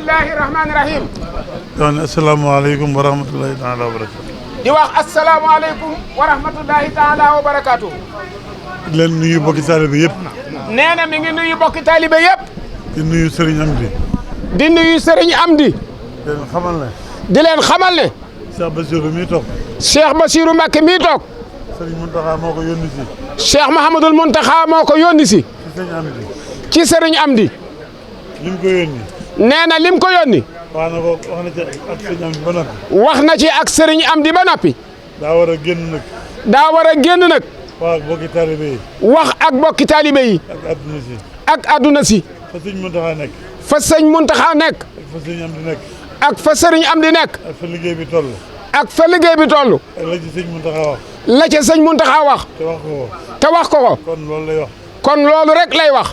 bismillahi rahmaani rahim. kon asalaamaaleykum wa rahmatulahi taala wa barakaatu. di wax asalaamaaleykum wa rahmatulahi taala wa barakaatu. di leen nuyu bokki taalibe yëpp. nee na mi ngi nuyu bokki taalibe yëpp. di nuyu Serigne Amdi. di nuyu Serigne Amdi. di leen xamal ne. di leen xamal ne. Cheikh Bassirou mii toog. Cheikh Bassirou Mbacké mii toog. Serigne Mountakha moo ko yónni si. Cheikh Mouhamadul Mountakha moo ko yónni si. ci Serigne Amdi. ci Serigne Amdi. lim ko yónni. nee na lim ko yónni. wax na ci ak Serigne Amdi ba noppi. wax na ci ak Serigne Amdi ba noppi. daa war a génn nag. daa war a génn nag. wax ak bokki taalibe yi. wax ak bokki taalibe yi. ak adduna si. ak adduna si. fa Serigne Mountakha nekk. fa sëñ Mountakha nekk. ak fa Serigne Amdi nekk. ak fa Serigne Amdi nekk. ak fa liggéey bi toll. ak fa liggéey bi toll. ak la ci Serigne Mountakha wax. la ca sëñ Mountakha wax. te wax ko ko. te wax ko ko. kon loolu lay wax. kon loolu rek lay wax.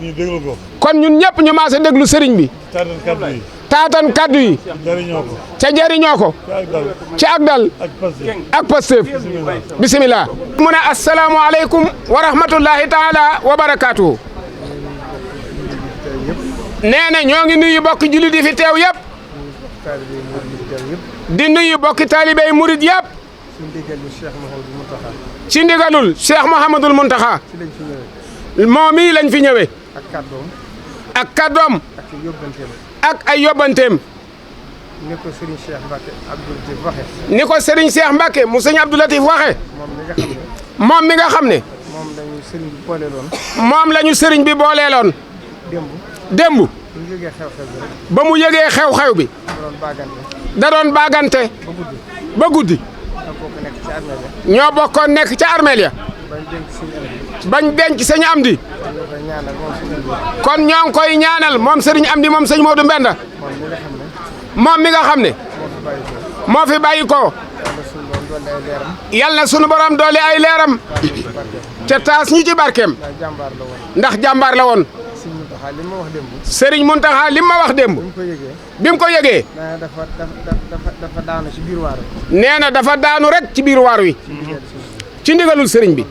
ñu déglu ko. kon ñun ñëpp ñu maase déglu sëriñ bi. taatan kaddu yi. taatan kaddu yi. jariñoo ko. ca jariñoo ko. ci ak dal. ak Pastef. bisimilah. mu ne asalaamualeykum wa rahmatullahi taala wa barakaatuhu. nee na ñoo ngi nuyu bokki jullit yi fi teew yëpp. di nuyu bokki taalibey murid yëpp. ci ndigalul Cheikh Mouhamadul Mountakha. moom mii lañ fi ñëwee. ak kàddoom. ak kàddoom. ak yóbbanteem. ak ay yóbbanteem. ni ko Serigne Cheikh Mbacké Abdou Latif waxe. ni ko Serigne Cheikh Mbacké mu sëñ Abdou Latif waxe. moom mi nga xam ne. moom lañu Serigne bi booleeloon. moom lañu Serigne bi booleeloon. démb. ba mu yëgee xew-xew bi. da doon baagante. ba guddi. ñoo bokkoon nekk ca armeel ya. bañ denc sëñ Amdi. kon ñoo ngi koy ñaanal moom Serigne Amdi moom sëñ Modou Mbenda. moom mi nga xam ne. moo fi bàyyi ko. yal na sunu borom doole ay leeram. te taas ñu ci barkeem. ndax jàmbaar la woon. Serigne Mountakha li ma wax démb. bi mu ko yëgee. dafa daanu ci biir waar wi. nee na dafa daanu rek ci biir waar wi. ci ndigalul Serigne bi.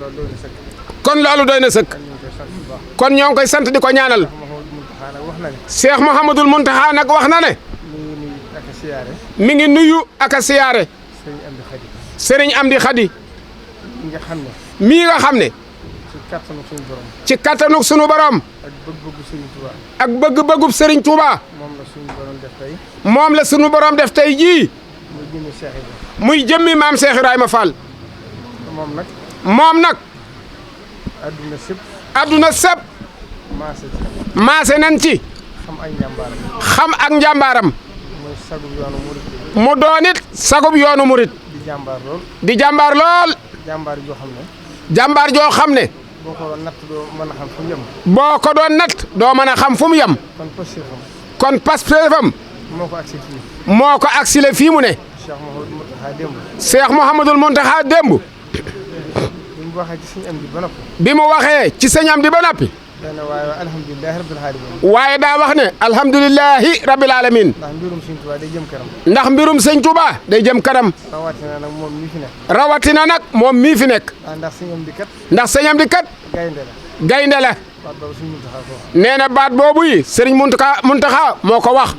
kon loolu doy na sëkk. kon ñoo ngi koy sant di ko ñaanal. Cheikh Mouhamadul Mountakha nag wax na ne. mi ngi nuyu ak a siyaare. Serigne Amdi Khady. mii nga xam ne. ci kattanu sunu borom. ak bëgg-bëggub Serigne Touba. moom la sunu borom def tey jii. muy jëmmi maam Cheikh Ibrahima Fall. moom nag. adduna sëpp. maase nañ ci. xam ak njàmbaaram. mu doon it sagub yoonu murit. di jàmbaar lool. jàmbaar joo xam ne. boo ko doon natt doo mën a xam fu mu yem. boo ko doon natt doo mën a xam fu mu yem. kon Pastefam. moo ko agsi fii mu ne. Cheikh Mouhamadul Mountakha démb. bi mu waxee ci sëñ Amdi ba noppi. waaye daa wax ne alhamdulilahi rabbil alamin. ndax mbirum sëñ Touba day jëm kanam. rawatina nag moom mii fi nekk. rawatina nag moom mii fi nekk. ndax sëñ Amdi kat. gaynde la. nee na baat boobu yi Serigne Mountakha moo ko wax.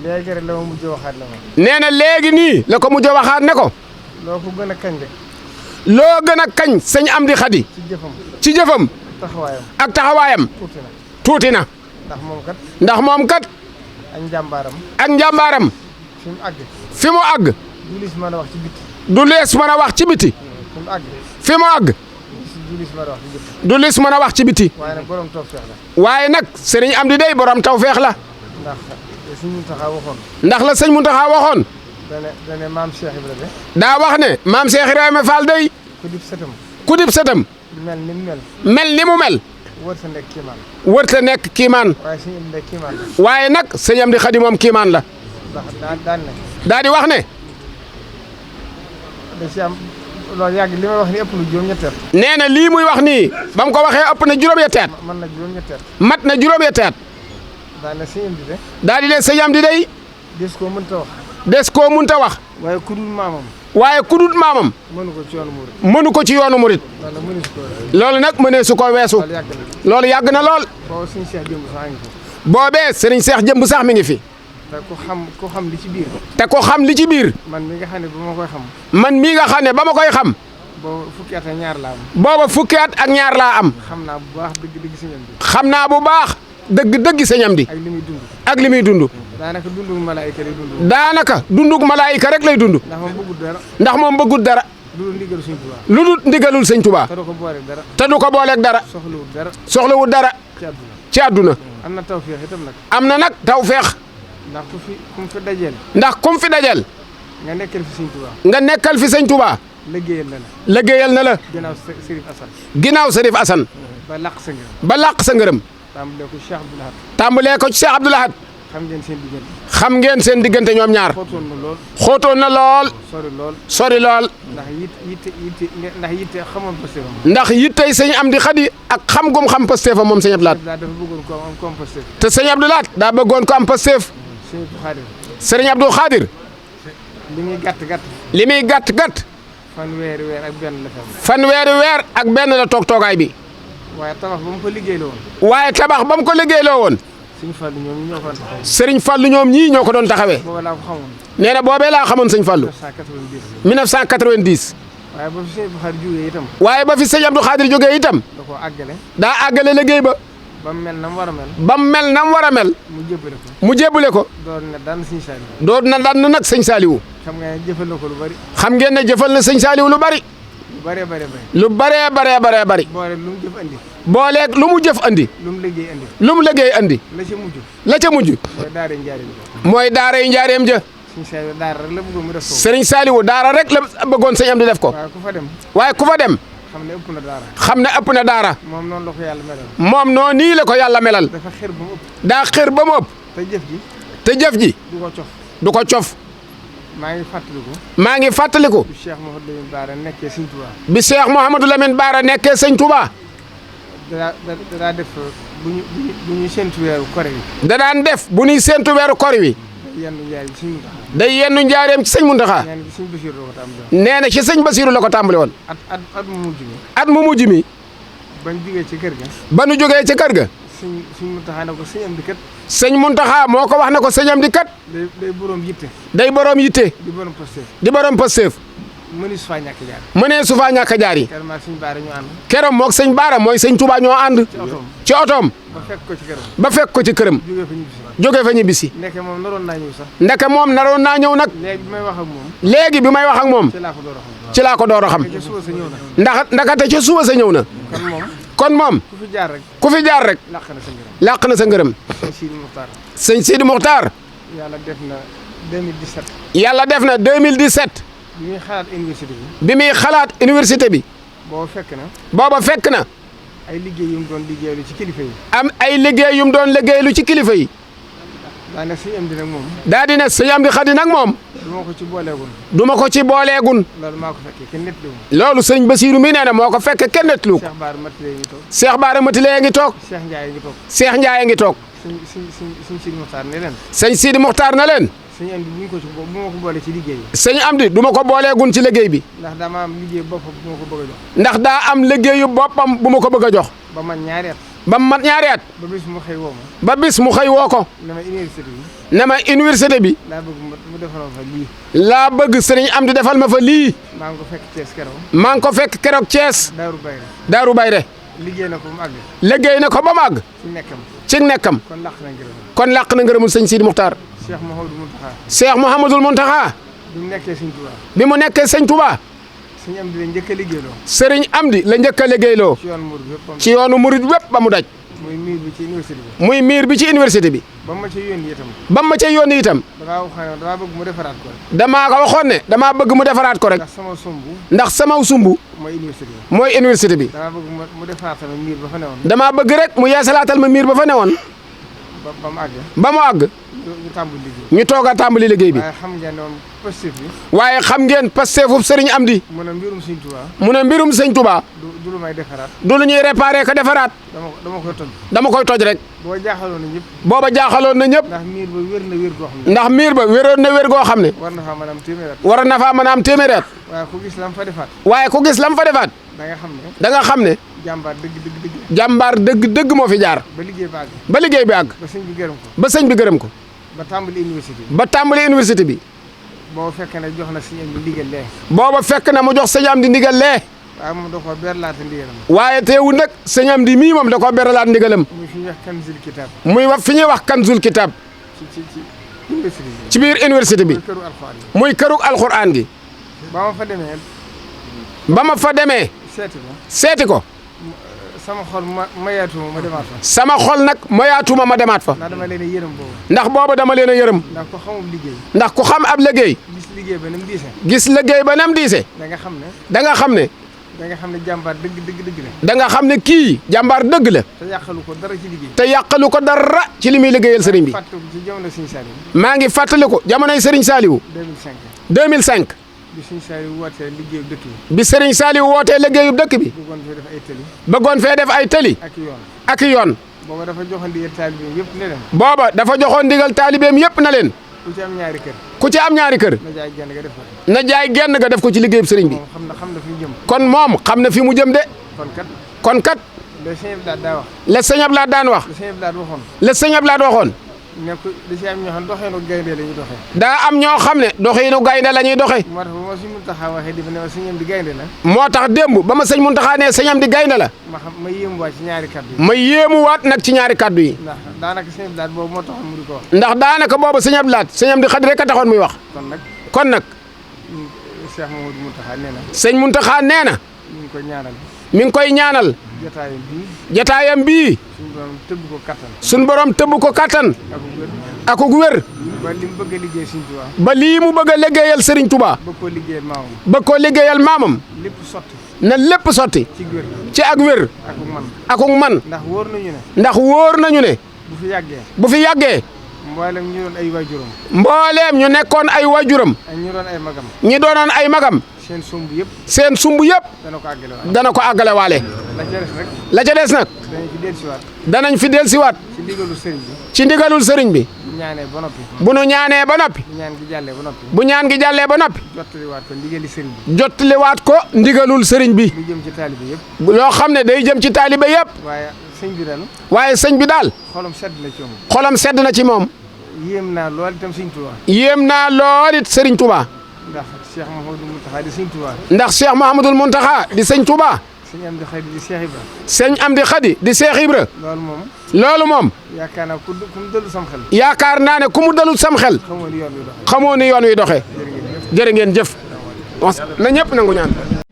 nee na léegi nii la ko mujj a waxaat ne ko. loo ko gën a kañ rek. loo gën a kañ sëñ Amdi Khady. ci jëfam. ak taxawaayam. tuuti na. ndax moom kat. ak njàmbaaram. fi mu àgg. du lees mën a wax ci biti. du lees mën a wax ci biti. fi mu àgg. du lees mën a wax ci biti. waaye nag Serigne Amdi day borom tawfeex la. ndax la sëñ Mountakha waxoon. dane maam Cheikh Ibrahima. daa wax ne maam Cheikh Ibrahima Fall day. ku dib sëtam. mel ni mu mel. mel ni mu mel. wërta nekk kiimaan. wërta nekk kiimaan. waaye nag sëñ Amdi Khady moom kiimaan la. daa di wax ne. da ci am loolu yàgg li may wax ni ëpp na juróom-ñetti at. nee na lii muy wax nii ba mu ko waxee ëpp na juróom-ñetti at. man na juróom-ñetti at. mat na juróom-ñetti at. daa ne sëñ Amdi de. daa di ne sëñ Amdi day. des koo mënta wax. des koo mënta wax. waaye ku dul maamam. waaye ku dul maamam. mënu ko ci yoonu murit. mënu ko ci yoonu murit. loolu nag mënee su ko weesu. loolu yàgg na lool. boobee sëriñ Cheikh jëmb sax mi ngi fi. te ku xam li ci biir. te ko xam li ci biir. man mi nga xam ne ba ma koy xam. man mii nga xam ne ba ma koy xam. booba fukki at ak ñaar laa am. booba fukki at ak ñaar laa am. xam naa bu baax dëgg-dëgg sëñ Amdi. xam naa bu baax dëgg-dëgg sëñ Amdi. ak li muy dund. ak li muy dund. daanaka dundug malaayika lay dund. daanaka dundug malaayika rek lay dund. ndax moom bëggul dara. ndax moom bëggul dara. lu dul ndigalu sëñ Tuubaa. lu dul ndigalul sëñ Tuubaa. te du ko booleeg dara. te du ko booleeg dara. soxlawul dara. soxlawul dara. ci àdduna. ci àdduna. am na tawfeex itam nag. am na nag tawfeex. ndax ku mu fi dajeel. ndax kum fi dajel. nga nekkal fi sëñ Tuubaa. nga nekkal fi sëñ Tuubaa. liggéeyal na la. liggéeyal na la. ginnaaw Sërif Assane. ginnaaw Sërif Assane. ba làq sa ngërëm. ba làq sa ngërëm. tàmbalee ko Cheikh Abdoul Ahad. tàmbalee ko ci Cheikh Abdoul Ahad. xam ngeen seen diggante. xam ngeen seen diggante ñoom ñaar. xóotoon na lool. xóotoon na lool. sori lool. sori lool. ndax yitte xamoon Pastef. ndax yittey sëñ Amdi Xadi ak xam gum xam Pastef moom sëñ Abdou Lahad. dafa bëggoon ko am Pastef. te sëñ Abdou Lahad daa bëggoon ko am Pastef. sëñ Xaadir. sëriñ Abdou Khadir. li muy gàtt. li muy gàtt. fanweeri weer ak benn la fi am. fanweeri weer ak benn la toog toogaay bi. waaye tabax ba mu ko liggéeyloo woon. waaye tabax ba mu ko liggéeyloo woon. sëñ Fallu ñoom ñoo ko doon taxawee. sëriñ Fallu ñoom ñii ñoo ko doon taxawee. booba laa ko xamoon. nee na boobee laa xamoon sëñ Fallu. 1990. 1990. waaye ba fi sëñ Abdou Khadir jógee itam. waaye ba fi sëñ Abdou Khadir jógee itam. da koo àggale. daa àggale liggéey ba. ba mu mel na mu war a mel. ba mu mel na mu war a mel. mu jébbale ko. mu jébbale ko. doon na daan sëñ Saliou. doon na daan nag sëñ Saliou. xam nga ne jëfal na ko lu bari. xam ngeen ne jëfal na sëñ Saliou lu bari. lu bari. bari. boole lu mu jëf andi. booleeg lu mu jëf andi. lu mu liggéey andi. lu mu liggéey andi. la ca mujj. la ca mujj. mooy daara njaareem ja. mooy daara yi njaareem ja. sëñ Saliou daara rek la bëggoon mu def ko. sëriñ Saliou daara rek la bëggoon sëñ Amdi def ko. waaye ku fa dem. waaye ku fa dem. xam ne ëpp na daara. xam ne ëpp na daara. moom noonu la ko yàlla melal. moom noonu nii la ko yàlla melal. dafa xër ba mu ëpp. daa xër ba mu ëpp. te jëf ji. te jëf ji. du ko cof. du ko cof. maa ngi fàttaliku. maa ngi fàttaliku. bu Cheikh Mouhamadou Lamine Bara nekkee sëñ Touba. bi Cheikh Mouhamadou Lamine Bara nekkee sëñ Touba. daa def bu ñu séntu weeru kore wi. da daan def bu ñuy séntu weeru kor wi. day yenn njaareem ci day yennu njaareem ci sëñ Muntaxa. sëñ Muntaxa. nee na ci sëñ Basiru la ko tàmbali woon. at mu mujj mi. at mu mujj mi. bañ jógee ci kër ga. ba nu jógee ci kër ga. sëñ Muntaxa ne ko sëñ Amdi kat. sëñ Muntaxa moo ko wax ne ko sëñ Amdi kat. day borom yitte. day borom yitte. di borom Pastef. di borom Pastef. mënee su faa ñàkk jaar. mënee su faa ñàkk jaar yi. keroog maag sëñ Baara ñu ànd. keroog moog sëñ Baara mooy sëñ Touba ñoo ànd. ci otoom. ci otoom. ba fekk ko ci këram. ba fekk ko ci këram. jógee fa ñibbisi. jógee fa ñibbisi. ndeke moom naroon naa ñëw sax. ndeke moom naroon naa ñëw nag. léegi bi may wax ak moom. léegi bi may wax ak moom. ci laa ko door a xam. ci laa ko door a xam. ca suba sa ñëw na. ndax ndakate ca suba sa ñëw na. kon moom. kon moom. ku fi jaar rek. ku fi jaar rek. làq na sa ngërëm. làq na sa ngërëm. sëñ Sidi Muxtaar. sëñ Sidi Muxtaar. yàlla def na 2017. yàlla def na 2017. bi muy xalaat université bi. bi muy xalaat université bi. booba fekk na. booba fekk na. ay liggéey yu mu doon liggéeylu ci kilifa yi. am ay liggéey yu mu doon liggéeylu ci kilifa yi. daa ne sëñ Amdi nag moom. daa di ne sëñ Amdi Xadi nag moom. du ma ko ci booleegun. du ma ko ci booleegun. loolu maa ko fekkee kenn nit liwu. loolu sëñ Basiiru mi nee na moo ko fekk kenn nettaliwu ko. Cheikh Baara Matilee ngi toog. Cheikh Baara Matilee ngi toog. Cheikh Ndiaye ngi toog. Cheikh Ndiaye ngi toog. sëñ Sidi Muxtaar ne leen. sëñ Sidi Muxtaar na leen. sëñ Amdi bu ñu ko ci bu ma ko boole ci liggéey yi. sëñ Amdi du ma ko booleegun ci liggéey bi. ndax dama am liggéey boppam bu ma ko bëgg a jox. ndax daa am liggéeyu boppam bu ma ko bëgg a jox. ba man ñaari at. ba mu mat ñaari at. ba bis mu xëy woo ma. ba bis mu xëy woo ko. ne ma université bi. ne ma université bi. laa bëgg mu defal ma fa lii. laa bëgg sëriñ Amdi defal ma fa lii. maa ngi ko fekk Thiès keroog. maa ngi ko fekk keroog Thiès. Daaru Bayre. Daaru Bayre. liggéey na ko ba mu àgg. liggéey na ko ba mu àgg. ci nekkam. ci nekkam. kon làq na ngërëm. kon làq na ngërëmul sëñ Sidi Muxtaar. Cheikh Mouhamadou Mountakha. Cheikh Mouhamadul Mountakha. bi mu nekkee sëñ Touba. bi mu nekkee sëñ Touba. sëñ Amdi la njëkk a liggéeyloo. sëriñ Amdi la njëkk a liggéeyloo. ci yoonu murid yëpp. ci yoonu murid wépp ba mu daj. muy miir bi ci université bi. muy miir bi ci université bi. ba ma ca yónni itam. ba ma ca yónni itam. damaa bëgg mu defaraat ko rek. damaa ko waxoon ne damaa bëgg mu defaraat ko rek. ndax sama sumb. ndax sama sumb. mooy université bi. mooy université bi. damaa bëgg mu defaraatal ma miir ba fa newoon. damaa bëgg rek mu yeesalaatal ma miir ba fa newoon. ba mu àgg. ba mu àgg. ñu tàmbali liggéey. ñu toog a tàmbali liggéey bi. waaye xam ngeen ne moom Pastef bi. waaye xam ngeen Pastefub sëriñ Amdi. mu ne mbirum sëñ Touba. mu ne mbirum sëñ Touba. du lu may defaraat. du lu ñuy réparé ko defaraat. dama koy toj. dama koy toj rek. boo jaaxaloon na ñëpp. booba jaaxaloon na ñëpp. ndax miir ba wér na wér goo xam ne. ndax miir ba wéroon na wér goo xam ne. war na faa mën a am téeméer at. war na faa mën a am téeméer at. waaye ku gis lam fa defaat. waaye ku gis lam fa defaat. da nga xam ne. da nga xam ne. jàmbaar dëgg. jàmbaar dëgg moo fi jaar. ba liggéey ba àgg. ba liggéey bi àgg. ba sëñ bi gërëm ko. ba sëñ bi gërëm ko. ba tàmbali université bi. ba tàmbali université bi. booba fekk na jox na sëñ am di ndigal lee. booba fekk na mu jox sëñ am di ndigal lee. waaye moom da koo beralaat ndigalam. waaye teewul nag sëñ am di mii moom da koo beralaat ndigalam. muy fi ñuy wax kanzul kitab. muy wax fi ñuy wax kanzul kitab. ci université bi. ci biir université bi. muy këru alxuraan gi. muy këru alxuraan gi. ba ma fa demee. seeti ko. sama xol mayaatuma ma demaat fa. sama xol nag mayaatuma ma demaat fa. ndax dama leen a yërëm boobu. ndax booba dama leen a yërëm. ndax ko xamul liggéey. ndax ku xam ab liggéey. gis liggéey ba nam diise. gis liggéey ba nam diise. da nga xam ne. da nga xam ne. da nga xam ne jàmbaar dëgg la. da nga xam ne kii jàmbaar dëgg la. te yàqalu ko dara ci liggéey. te yàqalu ko dara ci li muy liggéeyal sëriñ bi. maa ngi fàttaliku jamonoy sëriñ Saliou. 2005. bi sëriñ Saliou wootee liggéeyub dëkk bi. bi sëriñ Saliou wootee liggéeyub dëkk bi. bëggoon fee def ay tëli. ak yoon. booba dafa joxoon ndigal taalibeem yëpp ne leen. booba dafa joxoon ndigal taalibeem yëpp na leen. ku ci am ñaari kër. ku ci am ñaari kër. na jaay genn ga def ko ci liggéeyub sëriñ bi. xam na fi mu jëm. kon moom xam na fi mu jëm de. kon kat. la sëñ Abdou daa wax. la sëñ Abdou daan wax. la sëñ Abdou waxoon. ne ko da ci am ñoo xam doxeenu gaynde la ñuy doxee. daa am ñoo xam ne doxeenu gaynde la ñuy doxee. moo tax ba ma sëñ Muntaxa waxee di ne ma sëñ am di gaynde la. moo tax démb ba ma sëñ Muntaxa nee sëñam di gaynde la. ma yéemuwaat ci ñaari kaddu yi. ma yéemuwaat nag ci ñaari kaddu yi. ndax daanaka sëñ Abdou boobu moo taxoon mu di ko wax. ndax daanaka boobu sëñ Abdou Lahat sëñam di xadi rek a taxoon muy wax. kon nag. Cheikh Mamadou Muntaxa nee na. sëñ Muntaxa nee na. mi ngi koy ñaanal. jataayam bii. suñ borom tëbb ko kattan. ak gu wér. ba lii mu bëgg a liggéeyal Serigne Touba. bëgg koo liggéeyal maamam. na lépp sotti. ci ak wér. ak man. ndax wóor nañu ne. bu fi yàggee. mboolem ñu doon ay waajuram. mbooleem ñu nekkoon ay waajuram. ñi doonoon ay magam. seen sumb yëpp. dana ko àggale waale. la ca des nag. danañ fi dellusiwaat. ci ndigalul sëriñ bi. bu nu ñaanee ba noppi. bu ñaan gi jàllee ba noppi. jottaliwaat ko ndigalul sëriñ bi. loo xam ne day jëm ci taalibe yëpp. waaye sëñ bi daal. xolam sedd na ci moom. yéem naa lool itam sëriñ Touba. yéem naa lool it sëriñ Touba. ndax Cheikh Mouhamadul Mountakha di sëñ Touba. ndax Cheikh Mouhamadul Mountakha di sëñ Touba. sëñ Amdi Khady di Cheikh Ibra. sëñ Amdi Khady di Cheikh Ibra. loolu moom. yaakaar naa ku mu dalul sam xel. yaakaar naa ne ku mu dalul sam xel. xamoo ni yoon wi doxee. xamoo ni yoon wi doxee. jërë ngeen jëf. na ñëpp nangu ñaan.